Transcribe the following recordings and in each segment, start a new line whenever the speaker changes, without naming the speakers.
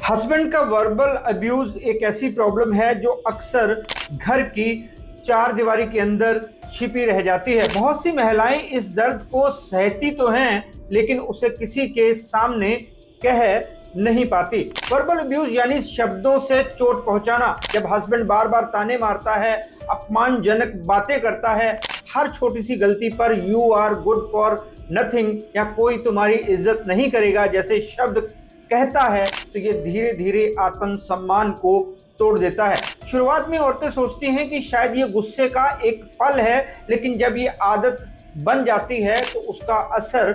Husband का verbal abuse एक ऐसी प्रॉब्लम है जो अक्सर घर की चार दीवारी के अंदर छिपी रह जाती है। बहुत सी महिलाएं इस दर्द को सहती तो हैं, लेकिन उसे किसी के सामने कह नहीं पाती। वर्बल अब्यूज यानी शब्दों से चोट पहुंचाना। जब हस्बैंड बार बार ताने मारता है, अपमानजनक बातें करता है, हर छोटी सी गलती पर you are good for nothing या कोई तुम्हारी इज्जत नहीं करेगा जैसे शब्द कहता है, तो ये धीरे धीरे आत्मसम्मान को तोड़ देता है। शुरुआत में औरतें सोचती हैं कि शायद ये गुस्से का एक पल है, लेकिन जब ये आदत बन जाती है तो उसका असर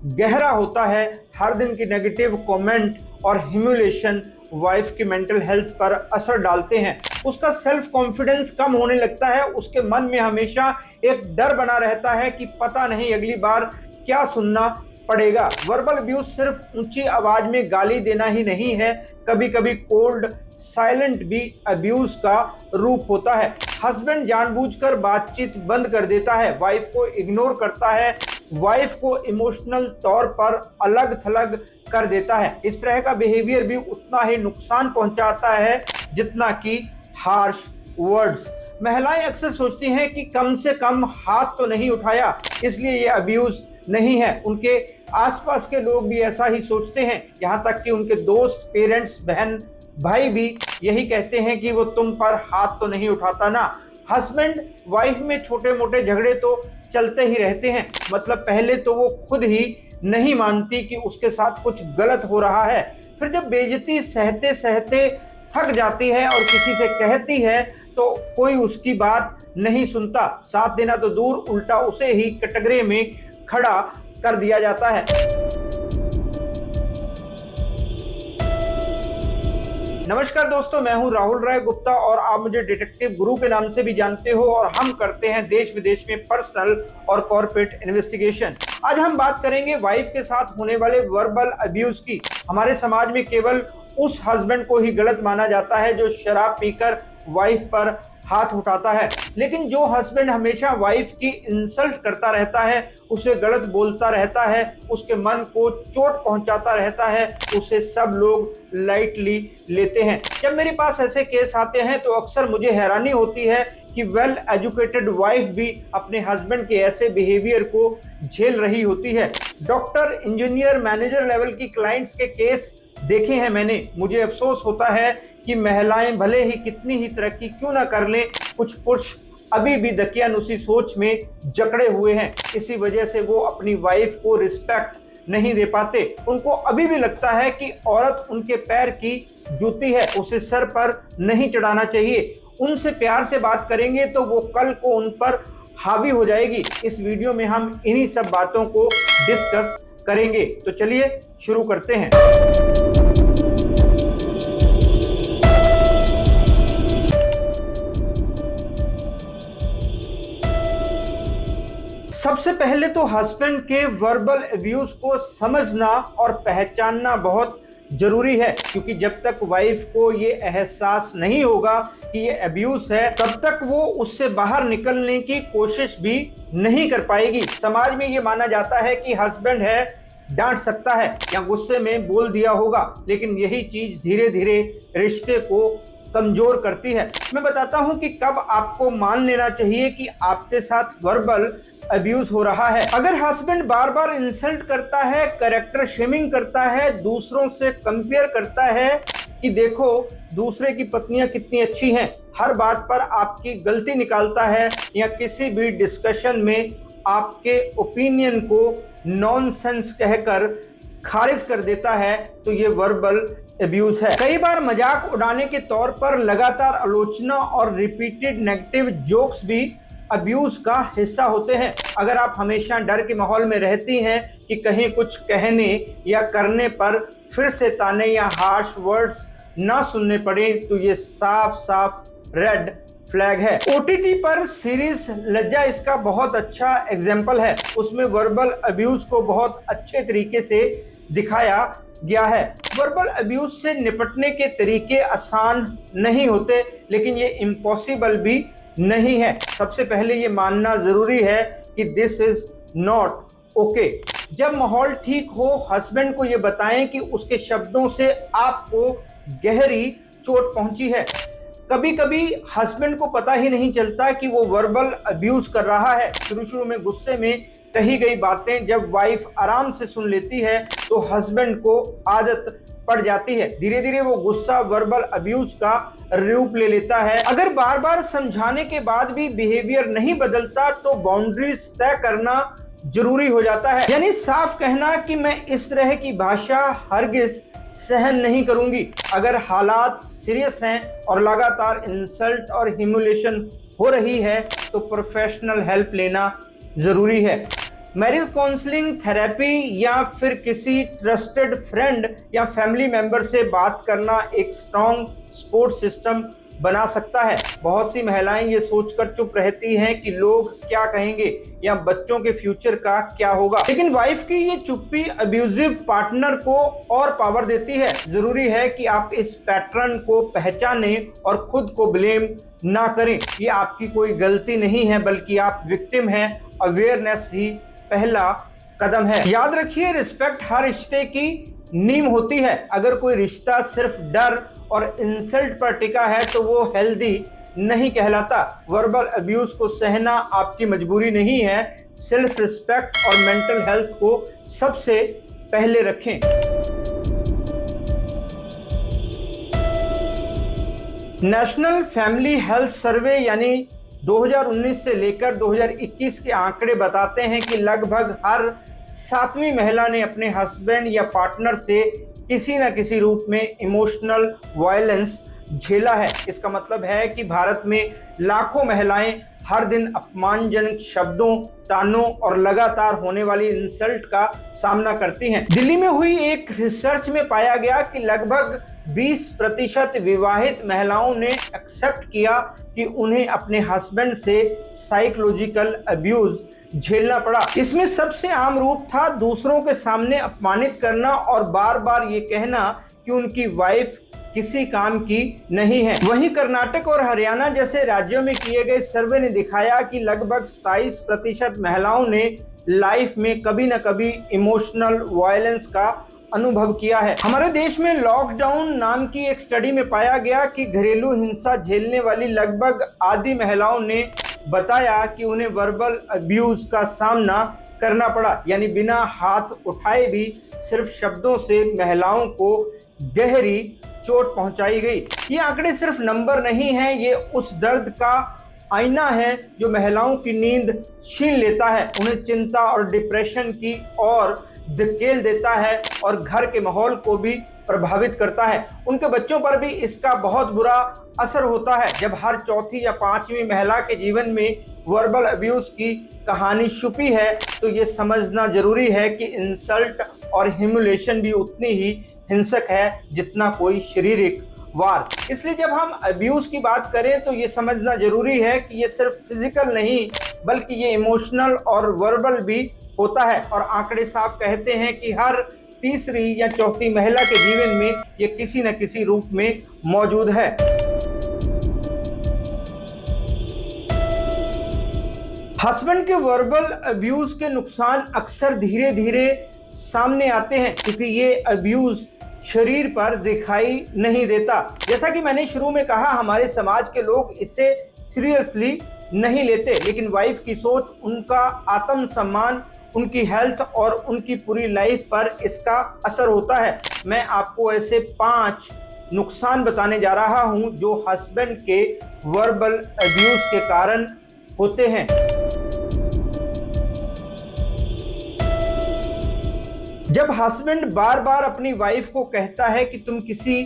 गहरा होता है। हर दिन की नेगेटिव कमेंट और ह्यूमिलिएशन वाइफ की मेंटल हेल्थ पर असर डालते हैं। उसका सेल्फ कॉन्फिडेंस कम होने लगता है। उसके मन में हमेशा एक डर बना रहता है कि पता नहीं अगली बार क्या सुनना पड़ेगा। वर्बल अब्यूज सिर्फ ऊंची आवाज में गाली देना ही नहीं है, कभी कभी कोल्ड साइलेंट भी अब्यूज का रूप होता है। हस्बैंड जानबूझकर बातचीत बंद कर देता है, वाइफ को इग्नोर करता है, वाइफ को इमोशनल तौर पर अलग थलग कर देता है। इस तरह का बिहेवियर भी उतना ही नुकसान पहुंचाता है जितना कि हार्श वर्ड्स। महिलाएं अक्सर सोचती हैं कि कम से कम हाथ तो नहीं उठाया, इसलिए ये अब्यूज नहीं है। उनके आसपास के लोग भी ऐसा ही सोचते हैं, यहाँ तक कि उनके दोस्त, पेरेंट्स, बहन भाई भी यही कहते हैं कि वो तुम पर हाथ तो नहीं उठाता ना। हस्बैंड वाइफ में छोटे मोटे झगड़े तो चलते ही रहते हैं। मतलब पहले तो वो खुद ही नहीं मानती कि उसके साथ कुछ गलत हो रहा है, फिर जब बेइज्जती सहते सहते थक जाती है और किसी से कहती है तो कोई उसकी बात नहीं सुनता। साथ देना तो दूर, उल्टा उसे ही कटघरे में खड़ा कर दिया जाता है। नमस्कार दोस्तों, मैं हूं राहुल राय गुप्ता और आप मुझे डिटेक्टिव गुरु के नाम से भी जानते हो और हम करते हैं देश विदेश में पर्सनल और कॉर्पोरेट इन्वेस्टिगेशन। आज हम बात करेंगे वाइफ के साथ होने वाले वर्बल अब्यूज की। हमारे समाज में केवल उस हस्बैंड को ही गलत माना जाता है जो शराब पीकर वाइफ पर हाथ उठाता है, लेकिन जो हस्बैंड हमेशा वाइफ की इंसल्ट करता रहता है, उसे गलत बोलता रहता है, उसके मन को चोट पहुंचाता रहता है, उसे सब लोग लाइटली लेते हैं। जब मेरे पास ऐसे केस आते हैं तो अक्सर मुझे हैरानी होती है कि वेल एजुकेटेड वाइफ भी अपने हस्बैंड के ऐसे बिहेवियर को झेल रही होती है। डॉक्टर, इंजीनियर, मैनेजर लेवल की क्लाइंट्स के केस देखे हैं मैंने। मुझे अफसोस होता है कि महिलाएं भले ही कितनी ही तरक्की क्यों ना कर लें, कुछ पुरुष अभी भी दकियानुसी सोच में जकड़े हुए हैं। इसी वजह से वो अपनी वाइफ को रिस्पेक्ट नहीं दे पाते। उनको अभी भी लगता है कि औरत उनके पैर की जूती है, उसे सर पर नहीं चढ़ाना चाहिए। उनसे प्यार से बात करेंगे तो वो कल को उन पर हावी हो जाएगी। इस वीडियो में हम इन्हीं सब बातों को डिस्कस करेंगे, तो चलिए शुरू करते हैं। सबसे पहले तो हस्बैंड के वर्बल अब्यूज को समझना और पहचानना बहुत जरूरी है, क्योंकि जब तक वाइफ को ये एहसास नहीं होगा कि ये अब्यूज है, तब तक वो उससे बाहर निकलने की कोशिश भी नहीं कर पाएगी। समाज में ये माना जाता है कि हस्बैंड है, डांट सकता है या गुस्से में बोल दिया होगा, लेकिन यही चीज धीरे धीरे रिश्ते को कमजोर करती है। मैं बताता हूं कि कब आपको मान लेना चाहिए कि आपके साथ वर्बल अब्यूज हो रहा है। अगर हस्बैंड बार बार इंसल्ट करता है, कैरेक्टर शेमिंग करता है, दूसरों से कंपेयर करता है कि देखो दूसरे की पत्नियां कितनी अच्छी हैं, हर बात पर आपकी गलती निकालता है या किसी भी डिस्कशन में आपके ओपिनियन को नॉनसेंस कहकर खारिज कर देता है, तो ये वर्बल अब्यूज है। कई बार मजाक उड़ाने के तौर पर लगातार आलोचना और रिपीटेड नेगेटिव जोक्स भी अब्यूज का हिस्सा होते हैं। अगर आप हमेशा डर के माहौल में रहती हैं कि कहीं कुछ कहने या करने पर फिर से ताने या हार्श वर्ड्स ना सुनने पड़े, तो ये साफ साफ रेड फ्लैग है। ओटीटी पर सीरीज लज्जा इसका बहुत अच्छा एग्जाम्पल है। उसमें वर्बल अब्यूज को बहुत अच्छे तरीके से दिखाया गया है। वर्बल अब्यूज से निपटने के तरीके आसान नहीं होते, लेकिन ये इम्पॉसिबल भी नहीं है। सबसे पहले ये मानना जरूरी है कि दिस इज नॉट ओके। जब माहौल ठीक हो, हस्बैंड को ये बताएं कि उसके शब्दों से आपको गहरी चोट पहुंची है। कभी कभी हस्बैंड को पता ही नहीं चलता कि वो वर्बल अब्यूज कर रहा है। शुरू में गुस्से में कही गई बातें जब वाइफ आराम से सुन लेती है तो हस्बैंड को आदत पड़ जाती है। धीरे धीरे वो गुस्सा वर्बल अब्यूज का रूप ले लेता है। अगर बार बार समझाने के बाद भी बिहेवियर नहीं बदलता तो बाउंड्रीज तय करना जरूरी हो जाता है। यानी साफ कहना कि मैं इस तरह की भाषा हरगिज सहन नहीं करूंगी। अगर हालात सीरियस हैं और लगातार इंसल्ट और ह्यूमिलिएशन हो रही है तो प्रोफेशनल हेल्प लेना जरूरी है। मैरिज काउंसलिंग, थेरेपी या फिर किसी ट्रस्टेड फ्रेंड या फैमिली मेंबर से बात करना एक स्ट्रॉन्ग सपोर्ट सिस्टम बना सकता है। बहुत सी महिलाएं ये सोचकर चुप रहती हैं कि लोग क्या कहेंगे या बच्चों के फ्यूचर का क्या होगा, लेकिन वाइफ की ये चुप्पी अब्यूजिव पार्टनर को और पावर देती है। जरूरी है कि आप इस पैटर्न को पहचानें और खुद को ब्लेम ना करें। ये आपकी कोई गलती नहीं है बल्कि आप विक्टिम हैं। अवेयरनेस ही पहला कदम है। याद रखिए, रिस्पेक्ट हर रिश्ते की नींव होती है। अगर कोई रिश्ता सिर्फ डर और इंसल्ट पर टिका है तो वो हेल्दी नहीं कहलाता। वर्बल अब्यूज को सहना आपकी मजबूरी नहीं है। सेल्फ रिस्पेक्ट और मेंटल हेल्थ को सबसे पहले रखें। नेशनल फैमिली हेल्थ सर्वे यानी 2019 से लेकर 2021 के आंकड़े बताते हैं कि लगभग हर 7वीं महिला ने अपने हस्बैंड या पार्टनर से किसी न किसी रूप में इमोशनल वायलेंस झेला है। इसका मतलब है कि भारत में लाखों महिलाएं हर दिन अपमानजनक शब्दों, तानों और लगातार होने वाली इंसल्ट का सामना करती हैं। दिल्ली में हुई एक रिसर्च में पाया गया कि लगभग 20% विवाहित महिलाओं ने एक्सेप्ट किया कि उन्हें अपने हस्बैंड से साइकोलॉजिकल अब्यूज झेलना पड़ा। इसमें सबसे आम रूप था दूसरों के सामने अपमानित करना और बार बार ये कहना कि उनकी वाइफ किसी काम की नहीं है। वहीं कर्नाटक और हरियाणा जैसे राज्यों में किए गए सर्वे ने दिखाया कि लगभग 27% महिलाओं ने लाइफ में कभी न कभी इमोशनल वायलेंस का अनुभव किया है। हमारे देश में लॉकडाउन नाम की एक स्टडी में पाया गया कि घरेलू हिंसा झेलने वाली लगभग आधी महिलाओं ने बताया कि उन्हें वर्बल अब्यूज का सामना करना पड़ा। यानी बिना हाथ उठाए भी सिर्फ शब्दों से महिलाओं को गहरी चोट पहुंचाई गई। ये आंकड़े सिर्फ नंबर नहीं हैं, ये उस दर्द का आईना है जो महिलाओं की नींद छीन लेता है, उन्हें चिंता और डिप्रेशन की ओर धकेल देता है और घर के माहौल को भी प्रभावित करता है। उनके बच्चों पर भी इसका बहुत बुरा असर होता है। जब हर चौथी या पांचवी महिला के जीवन में वर्बल अब्यूज की कहानी छुपी है तो ये समझना जरूरी है कि इंसल्ट और ह्यूमिलिएशन भी उतनी ही हिंसक है जितना कोई शारीरिक वार। इसलिए जब हम अब्यूज की बात करें तो ये समझना जरूरी है कि ये सिर्फ फिजिकल नहीं बल्कि ये इमोशनल और वर्बल भी होता है। और आंकड़े साफ कहते हैं कि हर तीसरी या चौथी महिला के जीवन में ये किसी न किसी रूप में मौजूद है। हस्बैंड के वर्बल अब्यूज के नुकसान अक्सर धीरे धीरे सामने आते हैं क्योंकि ये अब्यूज शरीर पर दिखाई नहीं देता। जैसा कि मैंने शुरू में कहा, हमारे समाज के लोग इसे सीरियसली नहीं लेते, लेकिन वाइफ की सोच, उनका आत्मसम्मान, उनकी हेल्थ और उनकी पूरी लाइफ पर इसका असर होता है। मैं आपको ऐसे 5 नुकसान बताने जा रहा हूं जो हस्बैंड के वर्बल अब्यूज के कारण होते हैं। जब हस्बैंड बार बार अपनी वाइफ को कहता है कि तुम किसी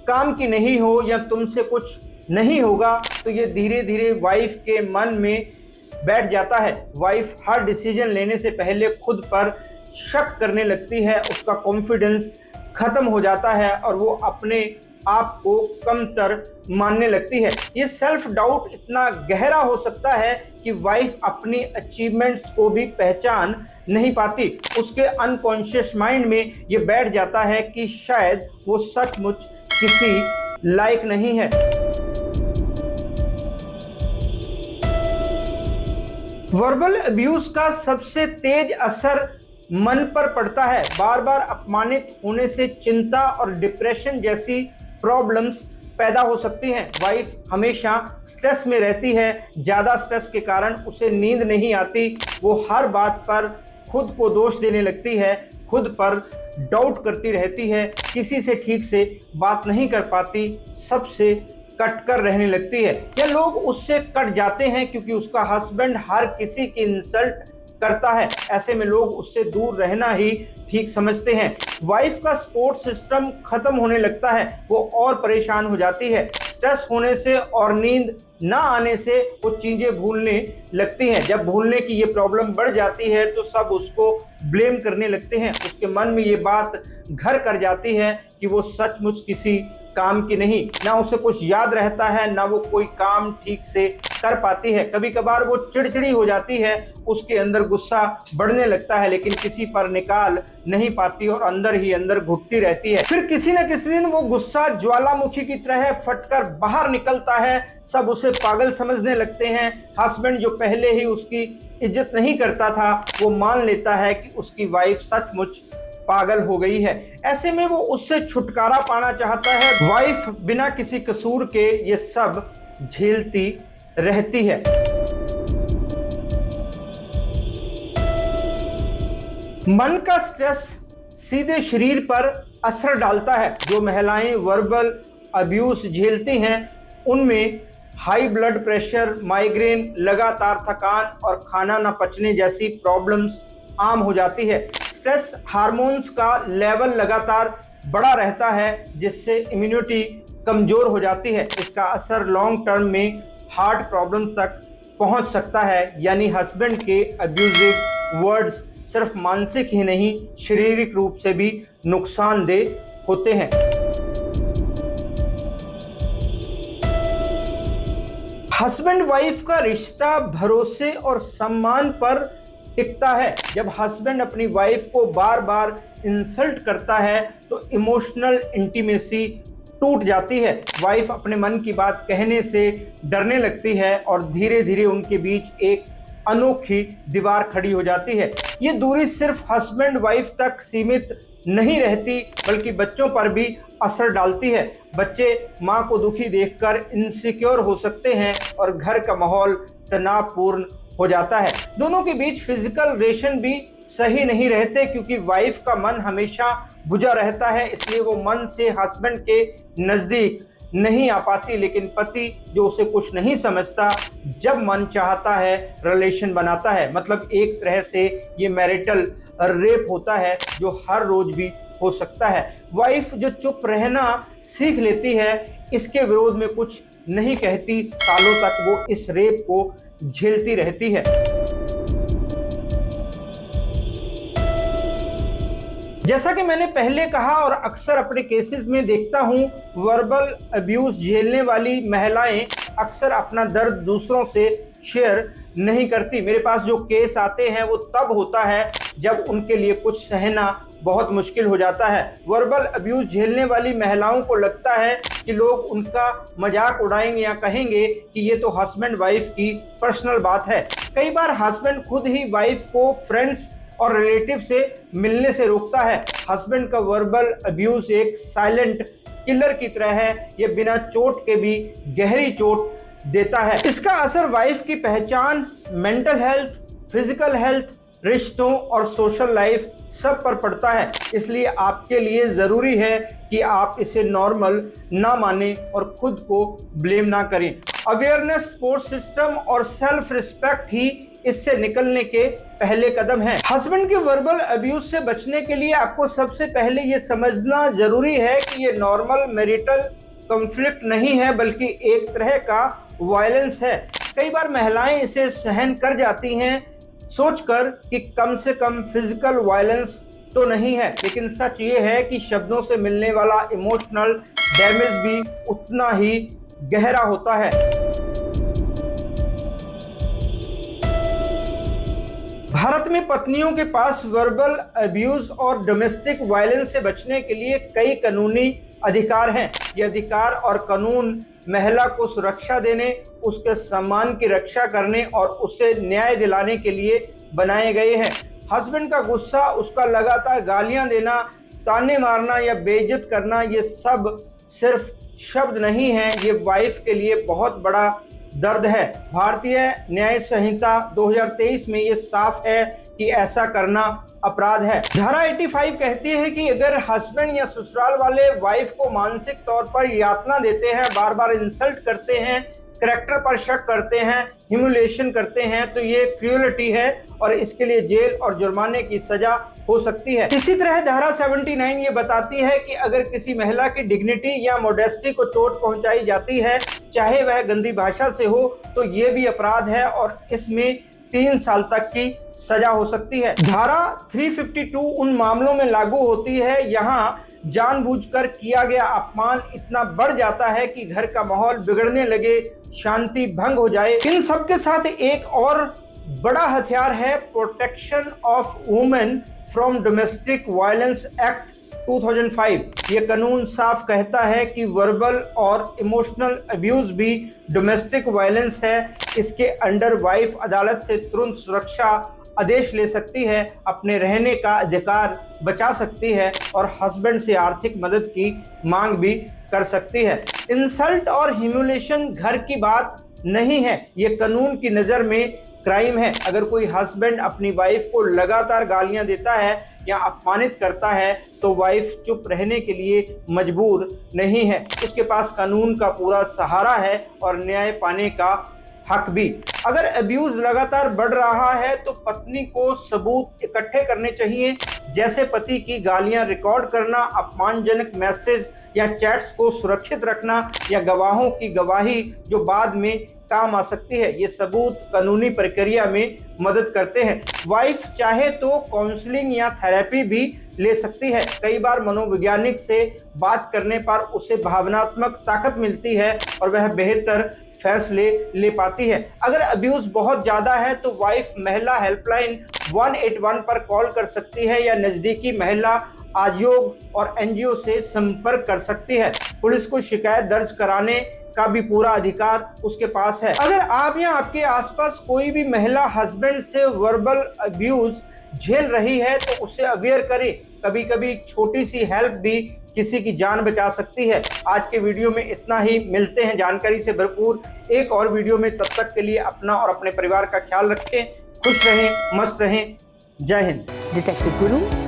काम की नहीं हो या तुमसे कुछ नहीं होगा तो ये धीरे धीरे वाइफ के मन में बैठ जाता है। वाइफ हर डिसीजन लेने से पहले खुद पर शक करने लगती है, उसका कॉन्फिडेंस खत्म हो जाता है और वो अपने आप को कमतर मानने लगती है। ये सेल्फ डाउट इतना गहरा हो सकता है कि वाइफ अपनी अचीवमेंट्स को भी पहचान नहीं पाती। उसके अनकॉन्शियस माइंड में ये बैठ जाता है कि शायद वो सचमुच किसी लायक नहीं है। वर्बल अब्यूज का सबसे तेज असर मन पर पड़ता है। बार बार अपमानित होने से चिंता और डिप्रेशन जैसी प्रॉब्लम्स पैदा हो सकती हैं। वाइफ हमेशा स्ट्रेस में रहती है। ज़्यादा स्ट्रेस के कारण उसे नींद नहीं आती। वो हर बात पर खुद को दोष देने लगती है, खुद पर डाउट करती रहती है, किसी से ठीक से बात नहीं कर पाती, सबसे कट कर रहने लगती है। या लोग उससे कट जाते हैं क्योंकि उसका हस्बैंड हर किसी की इंसल्ट करता है। ऐसे में लोग उससे दूर रहना ही ठीक समझते हैं। वाइफ का सपोर्ट सिस्टम खत्म होने लगता है, वो और परेशान हो जाती है। स्ट्रेस होने से और नींद ना आने से वो चीज़ें भूलने लगती हैं। जब भूलने की ये प्रॉब्लम बढ़ जाती है तो सब उसको ब्लेम करने लगते हैं। उसके मन में ये बात घर कर जाती है कि वो सचमुच किसी काम की नहीं, ना उसे कुछ याद रहता है, ना वो कोई काम ठीक से कर पाती है। कभी कभार वो चिड़चिड़ी हो जाती है, उसके अंदर गुस्सा बढ़ने लगता है, लेकिन किसी पर निकाल नहीं पाती और अंदर ही अंदर घुटती रहती है। फिर किसी न किसी दिन वो गुस्सा ज्वालामुखी की तरह फटकर बाहर निकलता है। सब उसे पागल समझने लगते हैं। हस्बैंड जो पहले ही उसकी इज्जत नहीं करता था, वो मान लेता है कि उसकी वाइफ सचमुच पागल हो गई है। ऐसे में वो उससे छुटकारा पाना चाहता है। वाइफ बिना किसी कसूर के ये सब झेलती रहती है। मन का स्ट्रेस सीधे शरीर पर असर डालता है। जो महिलाएं वर्बल अब्यूज झेलती हैं उनमें हाई ब्लड प्रेशर, माइग्रेन, लगातार थकान और खाना न पचने जैसी प्रॉब्लम्स आम हो जाती है। स्ट्रेस हार्मोन्स का लेवल लगातार बढ़ा रहता है, जिससे इम्यूनिटी कमज़ोर हो जाती है। इसका असर लॉन्ग टर्म में हार्ट प्रॉब्लम तक पहुंच सकता है। यानी हस्बैंड के अब्यूजिव वर्ड्स सिर्फ मानसिक ही नहीं, शारीरिक रूप से भी नुकसानदेह होते हैं। हस्बैंड वाइफ का रिश्ता भरोसे और सम्मान पर टिकता है। जब हस्बैंड अपनी वाइफ को बार बार इंसल्ट करता है तो इमोशनल इंटीमेसी टूट जाती है। वाइफ अपने मन की बात कहने से डरने लगती है और धीरे धीरे उनके बीच एक अनोखी दीवार खड़ी हो जाती है। ये दूरी सिर्फ हस्बैंड वाइफ तक सीमित नहीं रहती, बल्कि बच्चों पर भी असर डालती है। बच्चे माँ को दुखी देखकर इनसिक्योर हो सकते हैं और घर का माहौल तनावपूर्ण हो जाता है। दोनों के बीच फिजिकल रिलेशन भी सही नहीं रहते, क्योंकि वाइफ का मन हमेशा बुझा रहता है, इसलिए वो मन से हस्बैंड के नज़दीक नहीं आ पाती। लेकिन पति जो उसे कुछ नहीं समझता, जब मन चाहता है रिलेशन बनाता है। मतलब एक तरह से ये मैरिटल रेप होता है, जो हर रोज भी हो सकता है। वाइफ जो चुप रहना सीख लेती है, इसके विरोध में कुछ नहीं कहती, सालों तक वो इस रेप को झेलती रहती है। जैसा कि मैंने पहले कहा और अक्सर अपने केसेस में देखता हूं, वर्बल अब्यूज झेलने वाली महिलाएं अक्सर अपना दर्द दूसरों से शेयर नहीं करती। मेरे पास जो केस आते हैं वो तब होता है जब उनके लिए कुछ सहना बहुत मुश्किल हो जाता है। वर्बल अब्यूज झेलने वाली महिलाओं को लगता है कि लोग उनका मजाक उड़ाएंगे या कहेंगे कि ये तो हस्बैंड वाइफ की पर्सनल बात है। कई बार हस्बैंड खुद ही वाइफ को फ्रेंड्स और रिलेटिव से मिलने से रोकता है। हस्बैंड का वर्बल अब्यूज एक साइलेंट किलर की तरह है, ये बिना चोट के भी गहरी चोट देता है। इसका असर वाइफ की पहचान, मेंटल हेल्थ, फिजिकल हेल्थ, रिश्तों और सोशल लाइफ सब पर पड़ता है। इसलिए आपके लिए ज़रूरी है कि आप इसे नॉर्मल ना माने और खुद को ब्लेम ना करें। अवेयरनेस, सपोर्ट सिस्टम और सेल्फ रिस्पेक्ट ही इससे निकलने के पहले कदम हैं। हस्बैंड के वर्बल अब्यूज से बचने के लिए आपको सबसे पहले ये समझना जरूरी है कि ये नॉर्मल मैरिटल कॉन्फ्लिक्ट नहीं है, बल्कि एक तरह का वायलेंस है। कई बार महिलाएं इसे सहन कर जाती हैं सोचकर कि कम से कम फिजिकल वायलेंस तो नहीं है, लेकिन सच ये है कि शब्दों से मिलने वाला इमोशनल डैमेज भी उतना ही गहरा होता है। भारत में पत्नियों के पास वर्बल अब्यूज और डोमेस्टिक वायलेंस से बचने के लिए कई कानूनी अधिकार हैं। ये अधिकार और कानून महिला को सुरक्षा देने, उसके सम्मान की रक्षा करने और उसे न्याय दिलाने के लिए बनाए गए हैं। हस्बैंड का गुस्सा, उसका लगातार गालियां देना, ताने मारना या बेइज्जत करना, ये सब सिर्फ शब्द नहीं है, ये वाइफ के लिए बहुत बड़ा दर्द है। भारतीय न्याय संहिता 2023 में ये साफ है कि ऐसा करना अपराध है। धारा 85 कहती है कि अगर हस्बैंड या ससुराल वाले वाइफ को मानसिक तौर पर यातना देते हैं, बार बार इंसल्ट करते हैं, करैक्टर पर शक करते हैं, ह्यूमिलिएशन करते हैं, तो ये क्रूएलिटी है और इसके लिए जेल और जुर्माने की सजा हो सकती है। इसी तरह धारा 79 ये बताती है कि अगर किसी महिला की डिग्निटी या मोडेस्टी को चोट पहुंचाई जाती है, चाहे वह गंदी भाषा से हो, तो ये भी अपराध है और इसमें 3 साल तक की सजा हो सकती है। धारा 352 उन मामलों में लागू होती है यहाँ जानबूझकर किया गया अपमान इतना बढ़ जाता है कि घर का माहौल बिगड़ने लगे, शांति भंग हो जाए। इन सब के साथ एक और बड़ा हथियार है protection of women from domestic violence act 2005। ये कानून साफ कहता है कि वर्बल और इमोशनल अब्यूज भी डोमेस्टिक वायलेंस है। इसके अंडर वाइफ अदालत से तुरंत सुरक्षा आदेश ले सकती है, अपने रहने का अधिकार बचा सकती है और हस्बैंड से आर्थिक मदद की मांग भी कर सकती है। इंसल्ट और ह्यूमिलिएशन घर की बात नहीं है, ये कानून की नज़र में क्राइम है। अगर कोई हस्बैंड अपनी वाइफ को लगातार गालियां देता है या अपमानित करता है तो वाइफ चुप रहने के लिए मजबूर नहीं है, उसके पास कानून का पूरा सहारा है और न्याय पाने का हक भी। अगर अब्यूज लगातार बढ़ रहा है तो पत्नी को सबूत इकट्ठे करने चाहिए, जैसे पति की गालियां रिकॉर्ड करना, अपमानजनक मैसेज या चैट्स को सुरक्षित रखना या गवाहों की गवाही जो बाद में काम आ सकती है। ये सबूत कानूनी प्रक्रिया में मदद करते हैं। वाइफ चाहे तो काउंसलिंग या थेरेपी भी ले सकती है। कई बार मनोवैज्ञानिक से बात करने पर उसे भावनात्मक ताकत मिलती है और वह बेहतर फैसले ले पाती है। अगर अब्यूज बहुत ज़्यादा है तो वाइफ महिला हेल्पलाइन 181 पर कॉल कर सकती है या नज़दीकी महिला आयोग और एनजीओ से संपर्क कर सकती है। पुलिस को शिकायत दर्ज कराने का भी पूरा अधिकार उसके पास है। अगर आप या आपके आसपास कोई भी महिला हस्बैंड से वर्बल अब्यूज झेल रही है तो उससे अवेयर करें। कभी कभी छोटी सी हेल्प भी किसी की जान बचा सकती है। आज के वीडियो में इतना ही, मिलते हैं जानकारी से भरपूर एक और वीडियो में। तब तक के लिए अपना और अपने परिवार का ख्याल रखें, खुश रहें, मस्त रहें। जय हिंद।
डिटेक्टिव गुरु